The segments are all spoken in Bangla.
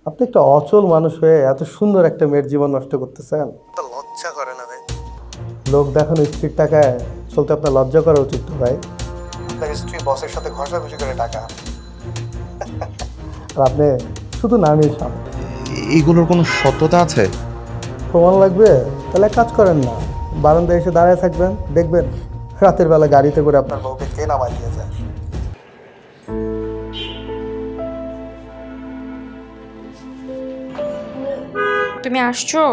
আপনি একটা অচল মানুষ হয়ে এত সুন্দর একটা মেয়ের জীবন নষ্ট করতেছেন। তো লজ্জা করে না ভাই? লোক দেখানো স্ত্রীর টাকায় চলতে আপনার লজ্জা করা উচিত তো ভাই। আপনার স্ত্রী বসের সাথে ঘষাঘষি করে টাকা আর আপনি শুধু নামই সামনে। এগুলোর কোনো সত্যতা আছে? প্রমাণ লাগবে? তাহলে এক কাজ করেন না, বারান্দায় এসে দাঁড়ায় থাকবেন, দেখবেন রাতের বেলা গাড়িতে করে আপনার বউকে কে নামাই দিয়ে যায়। তুমি আসছো?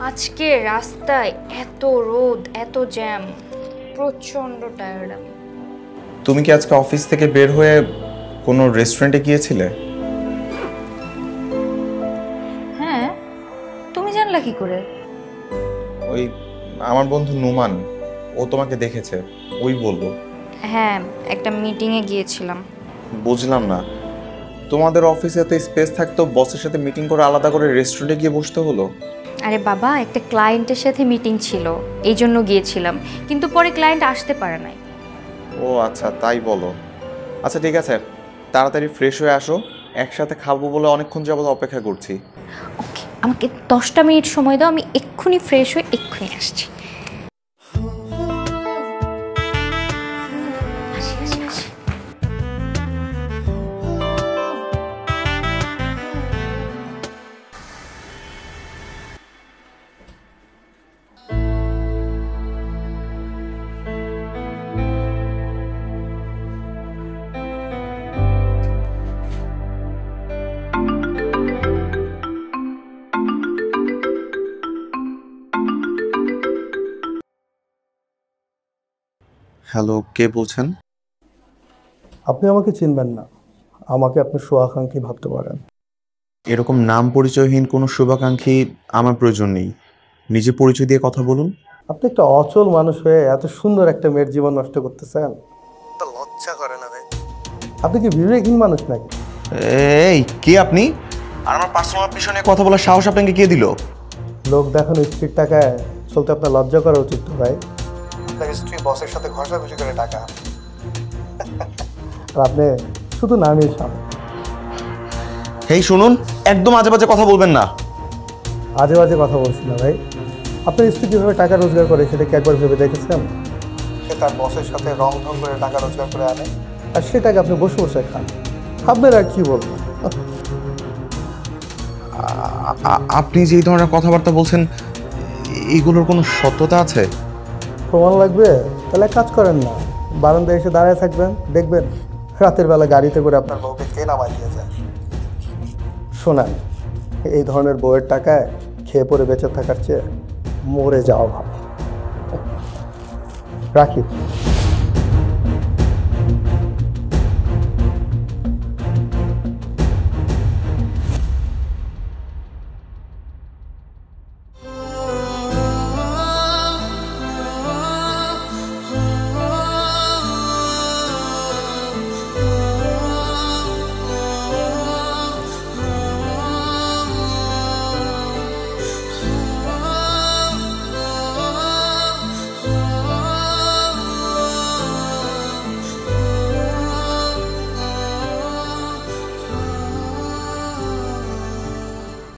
আজকে রাস্তায় এত রোদ, এত জ্যাম, প্রচন্ড টায়ার্ড আমি। তুমি কি আজকে অফিস থেকে বের হয়ে কোনো রেস্টুরেন্টে গিয়েছিলে? হ্যাঁ, তুমি জানলা কি করে? ওই আমার বন্ধু নোমান, ও তোমাকে দেখেছে, ওই বলবো। হ্যাঁ, একটা মিটিংয়ে গিয়েছিলাম। বুঝলাম না, তোমাদের অফিসে তো স্পেস থাকতো, বসের সাথে মিটিং করে আলাদা করে রেস্টুরেন্টে গিয়ে বসতে হলো? আরে বাবা, একটা ক্লায়েন্টের সাথে মিটিং ছিল, এই জন্য গিয়েছিলাম, কিন্তু পরে ক্লায়েন্ট আসতে পারে নাই। ও আচ্ছা, তাই বলো। আচ্ছা ঠিক আছে, তাড়াতাড়ি ফ্রেশ হয়ে আসো, একসাথে খাবো বলে অনেকক্ষণ যাবত অপেক্ষা করছি। ওকে, আমাকে 10টা মিনিট সময় দাও, আমি এক্ষুনি ফ্রেশ হয়ে এক্ষুনি আসছি। আসি, আসি, আসি। হ্যালো, কে বলছেন? আপনি আমাকে চিনবেন না, আমাকে আপনি শুভাকাঙ্ক্ষী ভাবতে পারেন। এরকম নাম পরিচয়হীন কোনো শুভাকাঙ্ক্ষী আমার প্রয়োজন নেই, নিজে পরিচয় দিয়ে কথা বলুন। আপনি একটা অচল মানুষ হয়ে এত সুন্দর একটা মেয়ের জীবন নষ্ট করতেছেন। তো লজ্জা করে না ভাই? আপনি কি বিবেকহীন মানুষ নাকি? এই কে আপনি? আর আমার পার্সোনাল বিষয় নিয়ে কথা বলার সাহস আপনাকে কে দিল? লোক দেখানো স্ত্রীর টাকায় চলতে আপনার লজ্জা করা উচিত তো ভাই। আপনার স্ত্রী বসের সাথে ঘষাঘষি করে টাকা আর আপনি শুধু নামই সামনে। হেই শুনুন, একদম আজে বাজে কথা বলবেন না। আজে বাজে কথা বলছি না ভাই। আপনার স্ত্রী কীভাবে টাকা রোজগার করে সেটা কি একবার ভেবে দেখেছেন? সে তার বসের সাথে রং ঢং করে টাকা রোজগার করে আনে, আর সেটাকে আপনি বসে বসে খান। আপনার আর কি বলবো? আপনি যে এই ধরনের কথাবার্তা বলছেন, এগুলোর কোনো সত্যতা আছে? প্রমাণ লাগবে? তাহলে এক কাজ করেন না, বারান্দায় এসে দাঁড়ায় থাকবেন, দেখবেন রাতের বেলা গাড়িতে করে আপনার বউকে কে নামাই দিয়ে যায়। শোনেন, এই ধরনের বউয়ের টাকায় খেয়ে পরে বেঁচে থাকার চেয়ে মরে যাওয়া ভালো। রাখি।